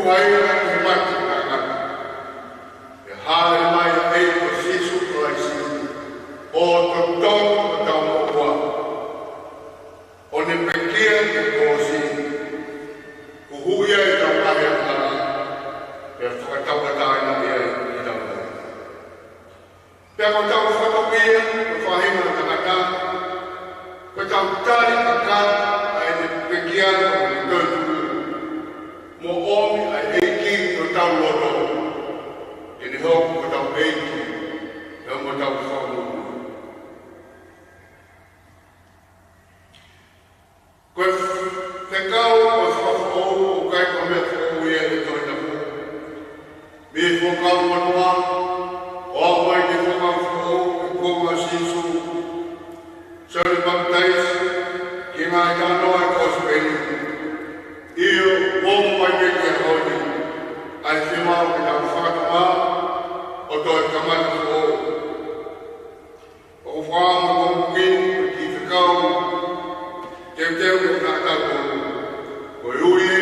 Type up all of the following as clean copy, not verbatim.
Tuhan yang hebat ciptakan. Hal yang tau tau moa. O ne pekia ke kosi. Uhuia I tau kahia kara. Pea whakatau katai na ia I tau kai. Pea ko tau whakawia, ko whahina tangata. Ko tau tari kakata ai ne pekia ko ne tōtu. Mo omi ai eiki ko tau loto. E ne hoku ko tau eiki. E mo tau whamu. Koe whekau o whakau o kai ko mea whakau ia e toi tapu. Me whakau manua, o awai ne whakau whakau e konga sisu. Sori baptais, ki ngā i tānoa e kospeni. Io, omu mai me ki a honi. Ai whimau ki tau whakatama, o toi kamata whakau. O whaamu kongu kini, ki whekau, Teu teu ke whakatau koe uie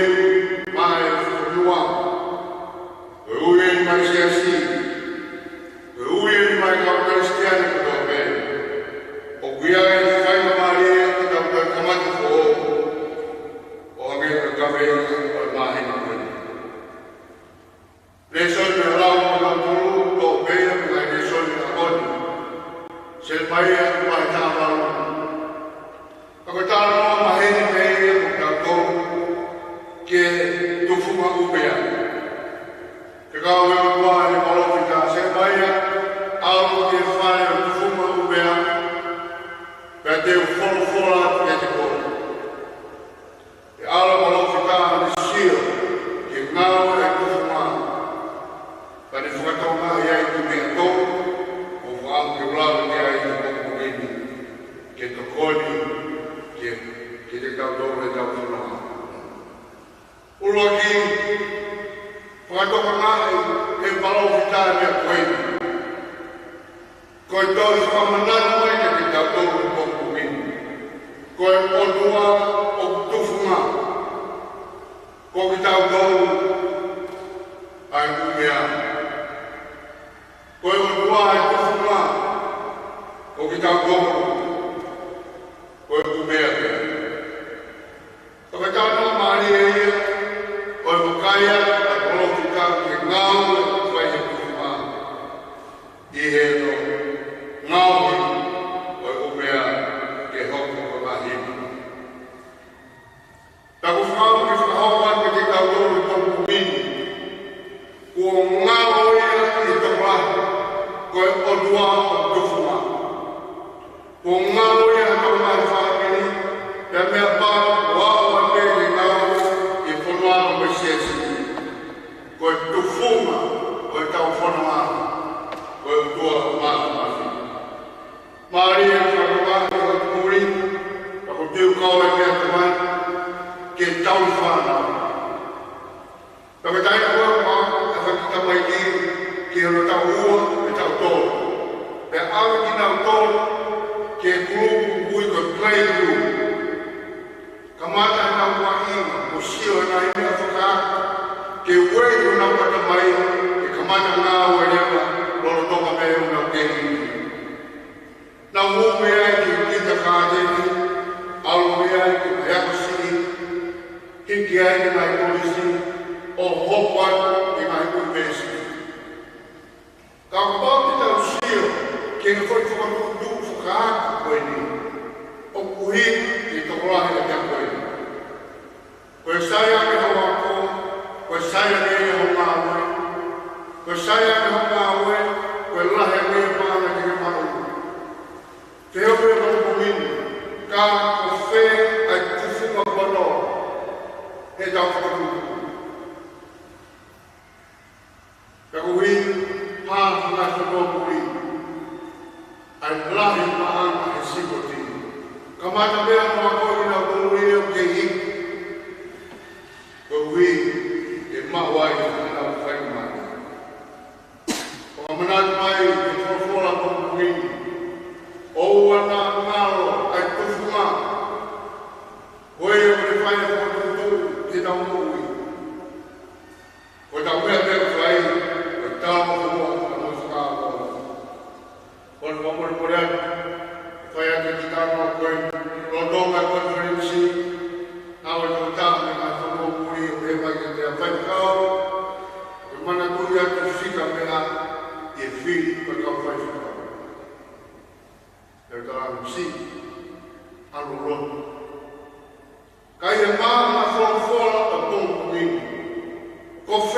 mai whakalua, koe uie mai siasi, koe uie mai kau kristiani katoa pe. O kuia e whaima maria ki tau koe kamata who o hake ka kawe o mahina koe. Resoi me rau o kau turu tō pēia me kai resoi me akoni. Se mai e mai tāwau. Ako tāna noa maheni mea o tātou ke tufunga upea. Te kāwe o tua e malofita se maia, alu ke whae o tufunga upea, pēr te u wholofola ke te kore. Te ala malofita ane sio ke ngāo e tufunga. Pane whakatonga iai ki mea tō, o whaam ke ulawe ke ai ki moku rini, ke tokoni, ke te tau tōru e tau whanaa. Ulua ki, whakatoka ngāi e palau whitāi mea koeni. Koe tōru whamananu mai ke te tau tōru e kōku mini. Koe onua o tufunga. Ko ki tau tōru ai kumea. Koe onua ai tufunga. Ko ki tau tōru koe kumea pia. Taka tāna maari e ia, koe whakaia, a kolofika ke ngāu e whai he kuwha. I he no ngāu he, koe kumea ke hoku koe mahima. Tako whakau ke whakahokan ke te kautoro tōku mini. Kua ngāu ia i torahi, koe onua o tufunga. Kua ngāu ia tōku mai whakini, te mea pāra wāua te ke ngāu i whanua me siesi. Koe tufunga, koe tau whanua, koe utua mātu mafi. Māri e whakawāki o tūri, kako tiu kaue mea te mai, ke tau whanau. Taka taina koe mā, e whakita mai ki, ki hana tau ua e tau tōru. Pe awe ki nau tōru, ke kulupu kui koe play group. Kamata e nau wahinga, o sio e nai mea whakaaka, ke wei o nau kata mai, ke kamata ngā ue rewa, loro toka mea o nau kehi. Nau hō mea e ki kita kāteni, alu mea e ki Mayako City, hiki ai ki nai polisi, o hopat ki nai polisi. Ka pāti tau sio, ke ne whai whakatundu whakaaka koe ni, o kuhi ki tokorahi a kia koe. Koe saia ke hawa ko, koe saia ke e ho ngā ue, koe saia ke ho ngā ue, koe lahe me pāna ki ke manu. Te hope e manu kumini, ka ko whē ai tufunga wano, he tau whakatundu. Ka kuhi, pāna ngā whanua kuhi, ai lahi maanga e sikoti. Kamata mea noa koe ki nau tōru e o ke hiki. Koe hui e mawai e nau whaimai. O manat mai e whawhora tōru hui. Oua nā ngāro ai tufunga. Koe e kore whai e whakatundu ki nau mui. Koe tau mea te whai, koe tāma whua a mui whakāpau. Koe whamore kore atu.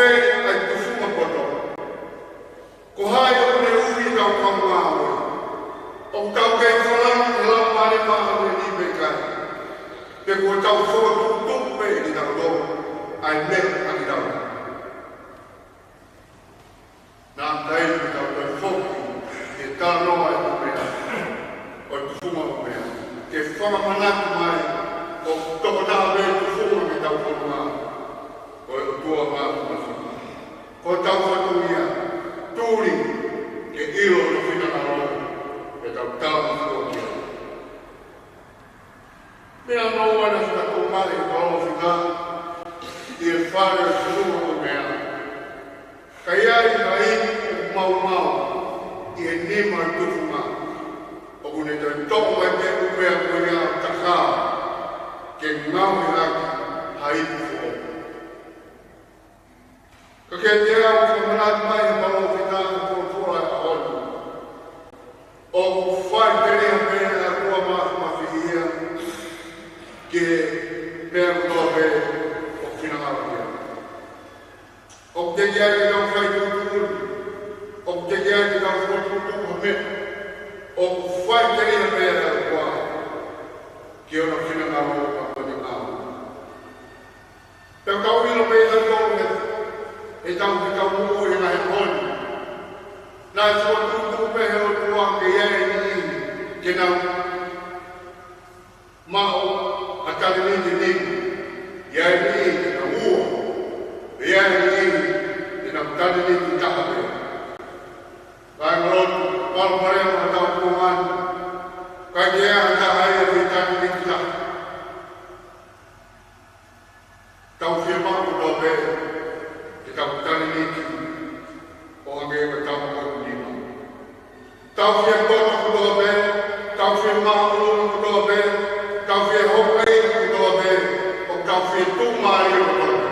ai tufuma poto. Ko hai o ne ui kau kamau. O tau kei whalang la mare maha ni bekai. Te ko tau whua tupe ni tau do. Ai me aki tau. Nā kai ni tau kei whoki. Te tānoa e kumea. O tufuma kumea. Ke whakamanatu mai. O toko tāwe tufuma ki tau whanua. O e tua mātu masu. Ko tau whanuia. Tūri. Ke ilo no whitaka roa. E tau tāma whokia. Mea noa na whitako mare i tau whika. I e whare o tufuma kumea. Kai ai kai mau mau. I e nima tufuma. O kune te toko mai te umea kuia taka. Ke ngau i raki haipu fo. Ka ke te au ka manat mai i palo whika o kōtora a honu. O whai tere a pēne a kua mahu mawhihia. Ke pēr koe o whinangawhia. O te kia ki nau whai tūtūru. O te kia ki nau whai tūtūru hame. O whai tere a pēne a kua. Ki ona whinangawhia. Tau kau ino pēta tōne, e tau ki tau mū e ngai honi. Nā tua tūtū pehe o tua ke iei ni, ke nau mao a tari ni ni, iei ni ke nau ua, iei ni ke nau tari ni ki tahape. Kai marotu, palo mareo a tau kumani, kai ke ea a tahai e ki tari ni ki tahape. Tau whia māku tō pē, te tau tani niki, o ange wa tau koe nima. Tau whia kōtaku tō pē, tau whia māku tō pē, tau whia hokai tō pē, o tau whia tūmāri o tō pē.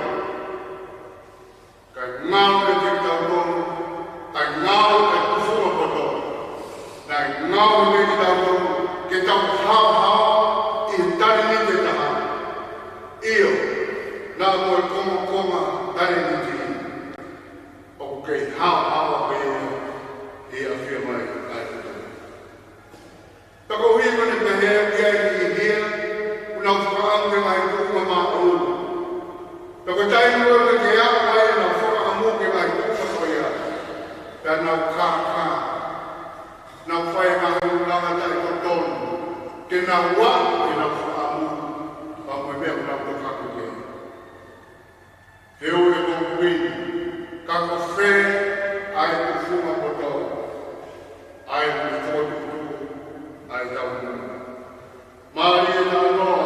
Kai ngāu e te tau tōnu, ai ngāu e kufuma poto, nai ngāu e te tau tōnu, ke tau hao i tani ni te taha. Iyo, nā moe koma tare ni tini. O kei hao pēne i a whia mai ai kutu. Tako hui kone pehea ki ai ni hia, unau whakaange mai kukuma mā uru. Tako tai mua me ke ao mai nau whakaamuke mai kukuma koia. Pea nau kā. Nau whae mai uranga tai kotonu. Ke nau wā ke nau whakaamuke. Pa moe mea unau tokaku kei. Heo e kōkuini, ka ko whē ai kufuma poto, ai kufotuku, ai tau nuna. Māri e tau noa,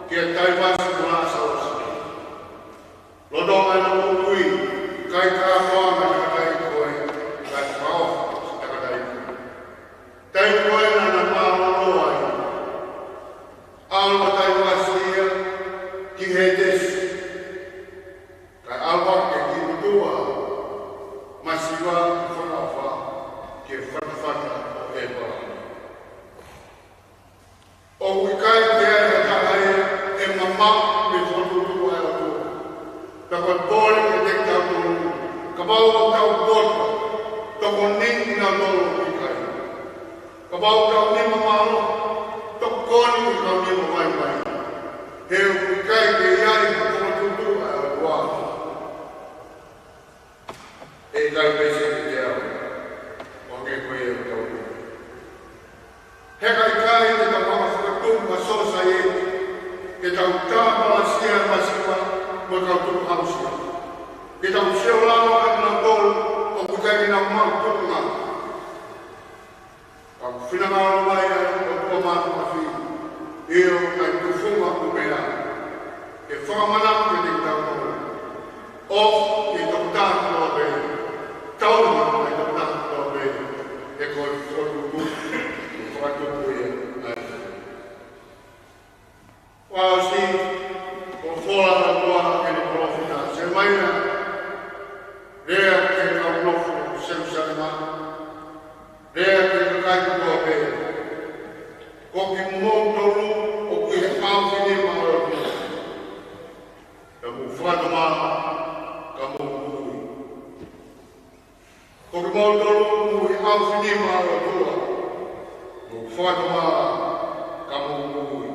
kia tai wasi mārasa osi. Lodonga e nō kui, kai kā wāma takatai koe, kai whaofa takatai koe. Tai koe nana mālo ai. Alma tai wasi ia, ki he desi. Kai alwa ke ki utua, masiwa whakawha ke whakawhaka o e pāna. O wikai te aia tahai e mamā me whakutua e o tō. Ka koe pōre ke te tau tōru, ka mau o tau pōta, ka ko ningi nā tōru wikai. Ka mau tau nima mālo, ka kōni ki kau nima mai. He wikai te iai ka whakutua e o tō. E kai pese ki te au, o nge koe e o tau. He kai te ka waka whakatunga sosa e, ke tau tāpala sia masiwa, mo kau tuku hausia. Ke tau seo lama katuna tolu, o kukai ki nau mau tukunga. Ka whinangaro mai ai o kua mātu mawhi, eo ai tufunga kumea. Ke whakamanaku ke te tau tolu. O ke tau tātu o pēr. Taurima mai tau tātu tō pēr, e koe whakatuku, whakatuku e ai. Wao si, o whora kua kene profita, se maina, rea ke kau nofu seu sarima, rea ke kakaiku tō pēr. Ko ki mou toru, o ki he kāwhine mahara. Ka mu whakatama, ka mu o ke mautolo i au finima o tua. O whakama ka mōmui.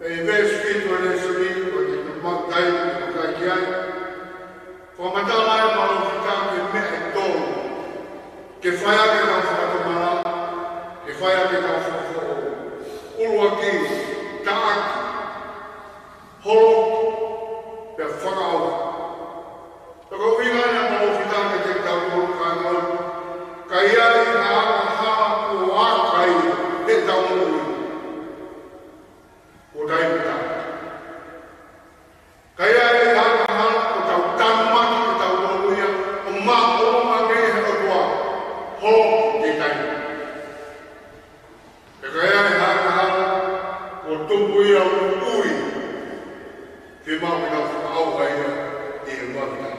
E ves fitu e nesuri o te matai o kai ki ai. Whamatala e maro whika ke mea e tōru. Ke whaiake ka whakamara, ke whaiake ka whakafo. Ulua ki, taaki, holo, pe whakao. Tako winga ia maro whika ke te tau kai ngau. Kai ai ngā aha o ākai te tau ngui. O taimita. Kai ai ngā aha o tau tamaki te tau ngui o mā o mā kei he atua. Holo te taimita. E kai ai ngā aha o tupu ia o ui. Ke mau ki ngā whakao kai e mwakita.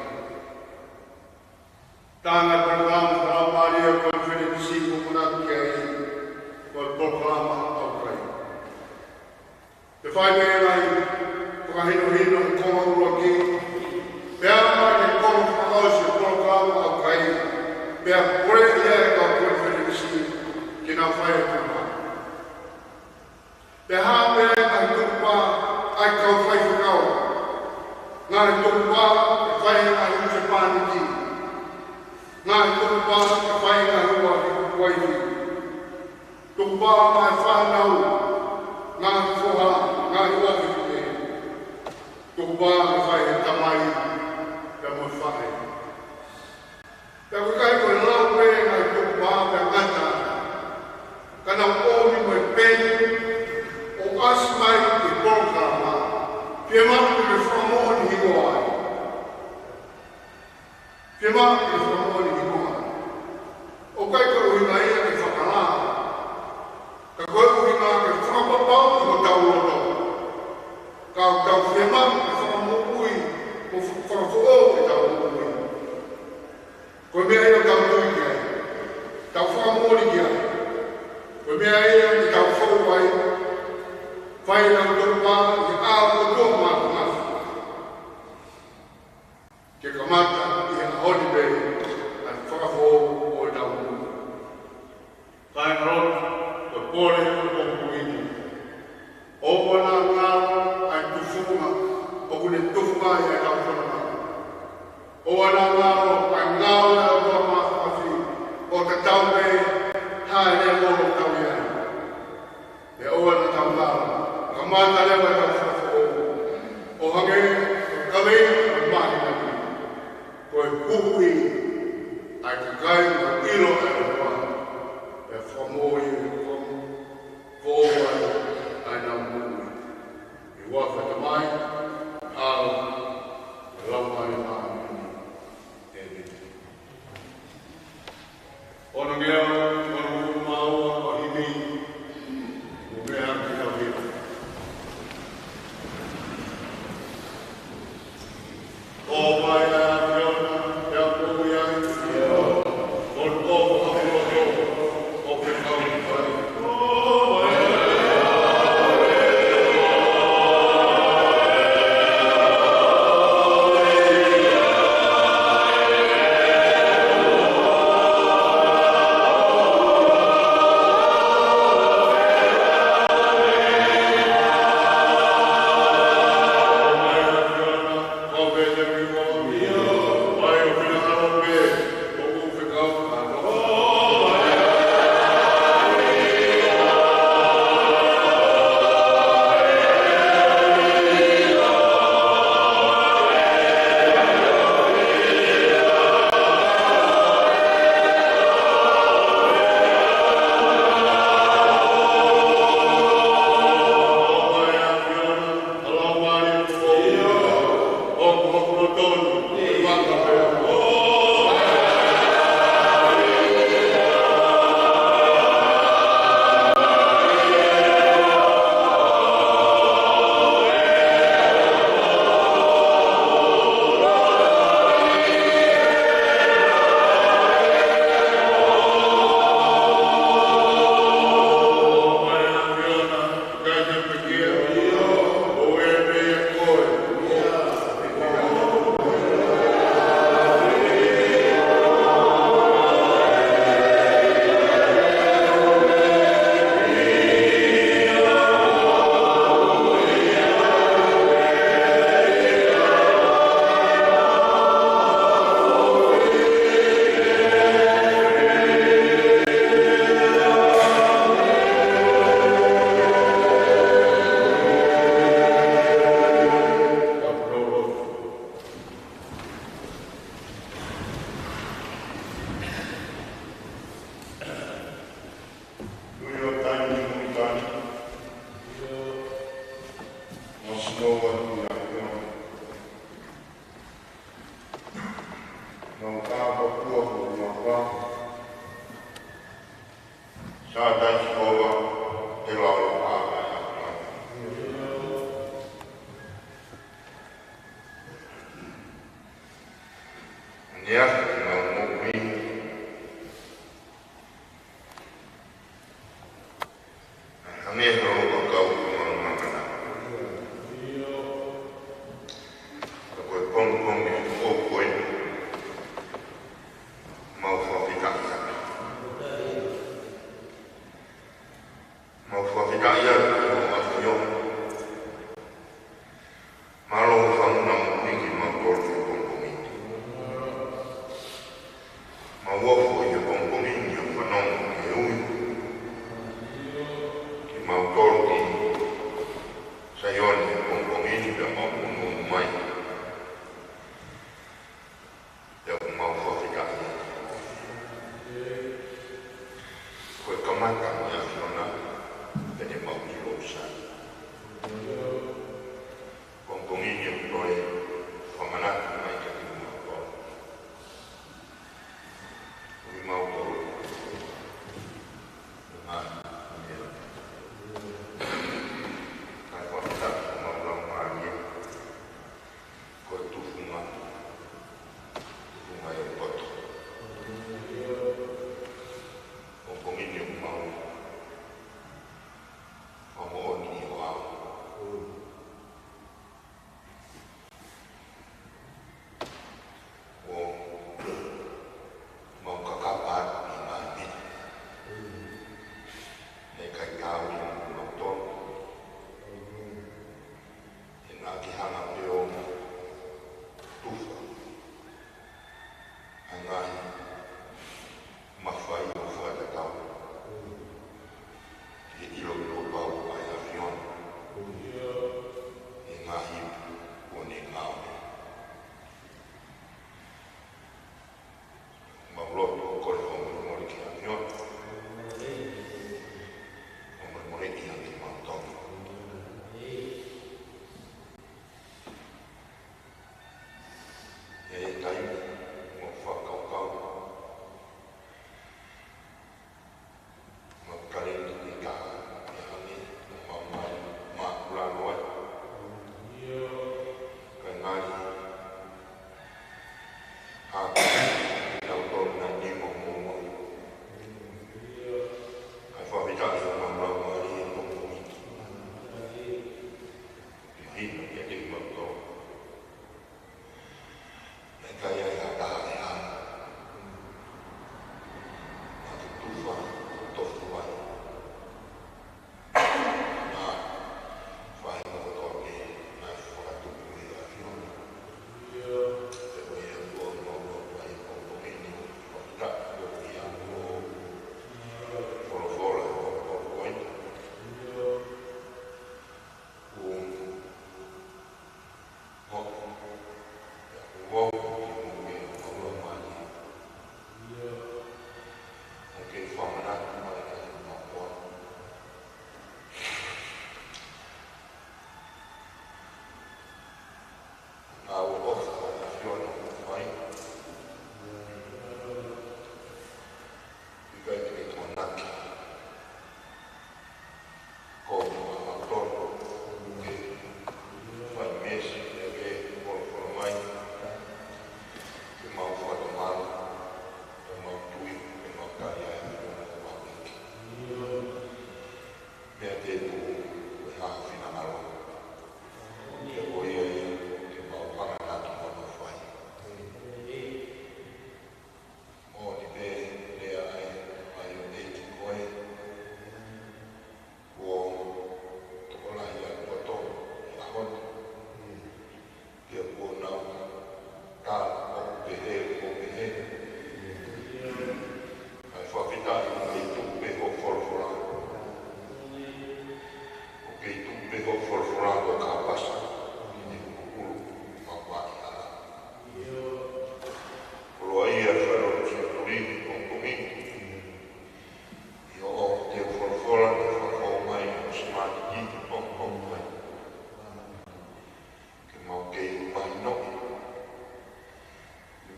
Tāna programa Maria Conference Comunitaria por proclama ao Pai. Te whai mea nei, whakahino e komaru aki, pea mai e kono whakausi proclama ao Pai, pea kore ia e ka Conference ki nā whai e tuma. Te hā pea ai tukupa ai kau whai whakau, ngā e tukupa e whai ai uche pāniki, ngā tukupa e whai ngā hua ki kukuaihi. Tukupa mai whanau, ngā whoha, ngā hua ki kuke. Tukupa e whai he tamai, te moi whai. Te kukai koe lau pe ngā tukupa pe ngata. Kana ōmi moe pēni, o asmai ki porokama, pia maku me whamoni higo ai. Pia maku me whamoni higo ai. O kai koe uhinga ia ke whakala. Ka koe uhinga ke whakapapau i ho tau roto. Ka tau whia maku ke whakamokui, mo whakafuo ke tau mokui. Koe mea ia tau tui ki ai. Tau whakamori ki ai. Koe mea ia ki tau whaupai. Whai nau turupa i āo o tō mātu mafu. Ke kamata i a Holibei ai whakafo o tau mō. Kai ngarot, te pōre o kuini. O wana ngāro ai tufunga, o kune tufunga i a tau whanama. O wana ngāro ai ngāro ai o tō mātu mafi, o te tau mei, hae ne mōro tau i ai. E o wana tau ngāro. Kamata lewa e tau whakafo o hange, o kawe, o mahi naki. Koe puhui, ai te kai, o ilo e o wā. E whamoi, e whamu, whōwai, ai nā mūi. I wāwhata mai, au, e lamai māmi, e miti. Ono ngea, ono kumāua, o himi, o mea ki tau hira. O mai a Fiona, e a Pui ai, o tōku hapiro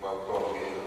Malcolm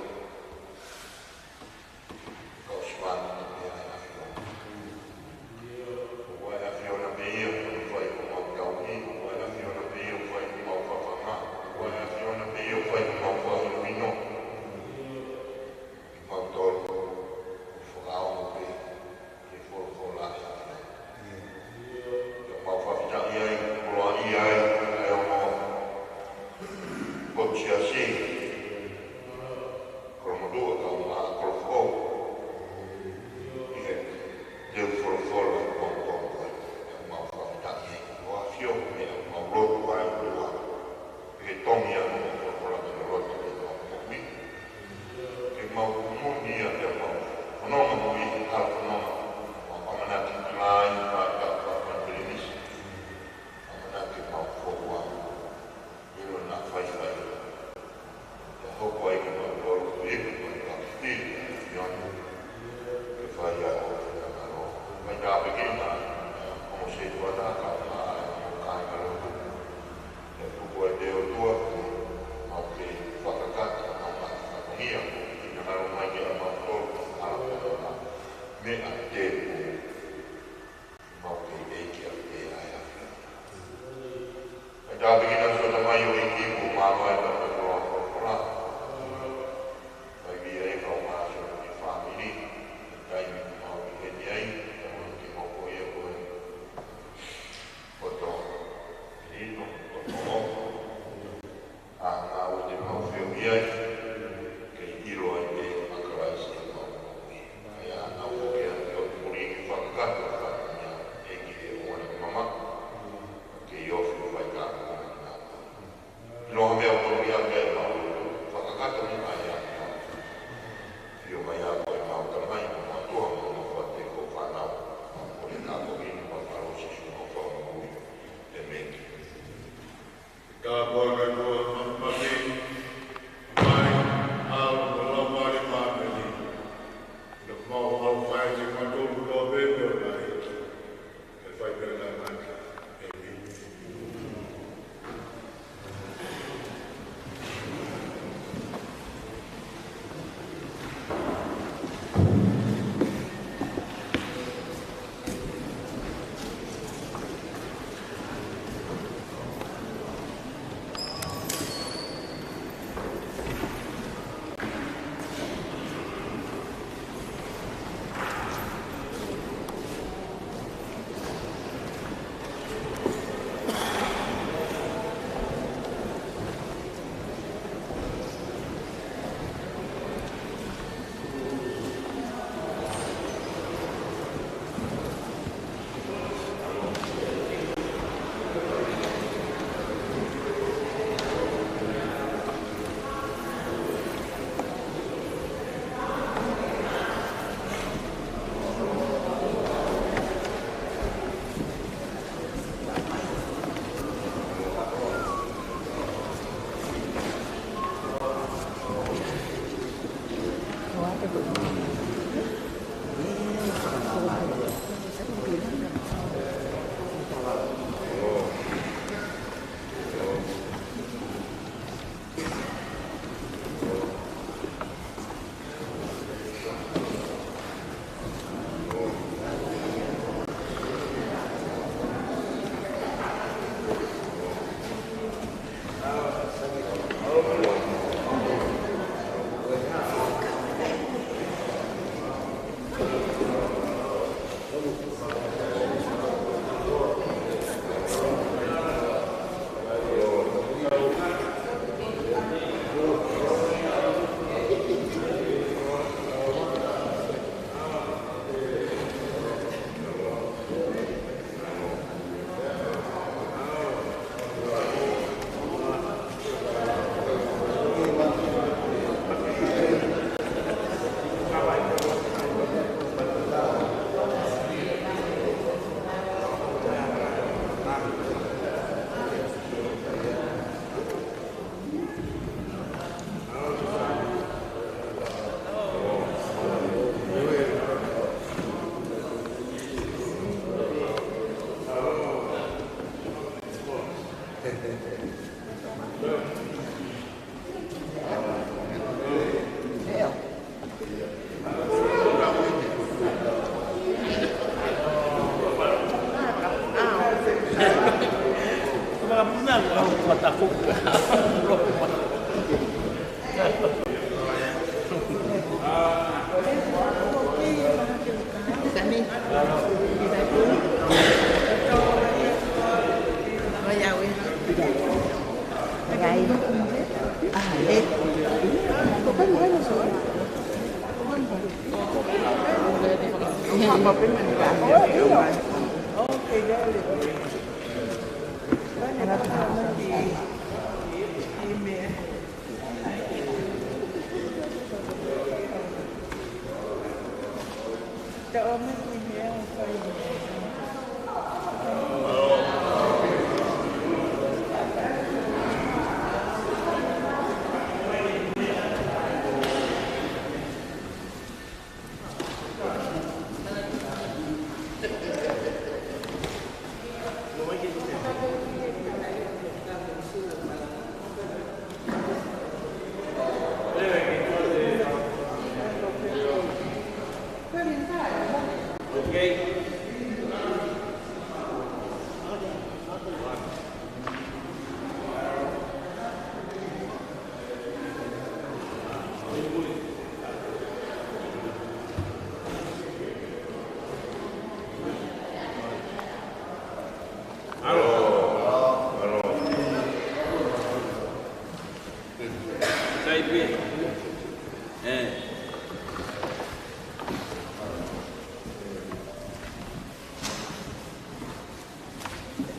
The woman in here for you.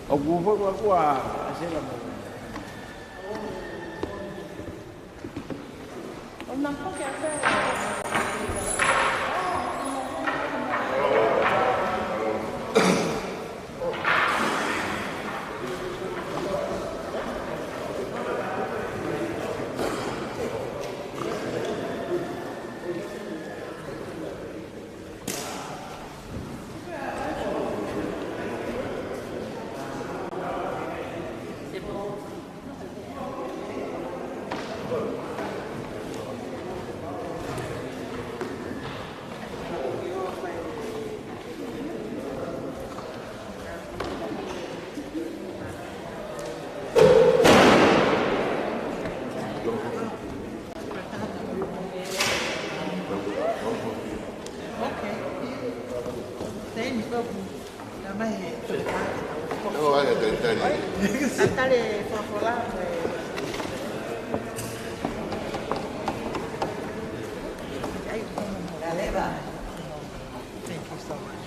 Ocupa kwa asela mo. On n'a pas qu'à faire. No vaya a tentar. Dale fafolà. Thank you so much.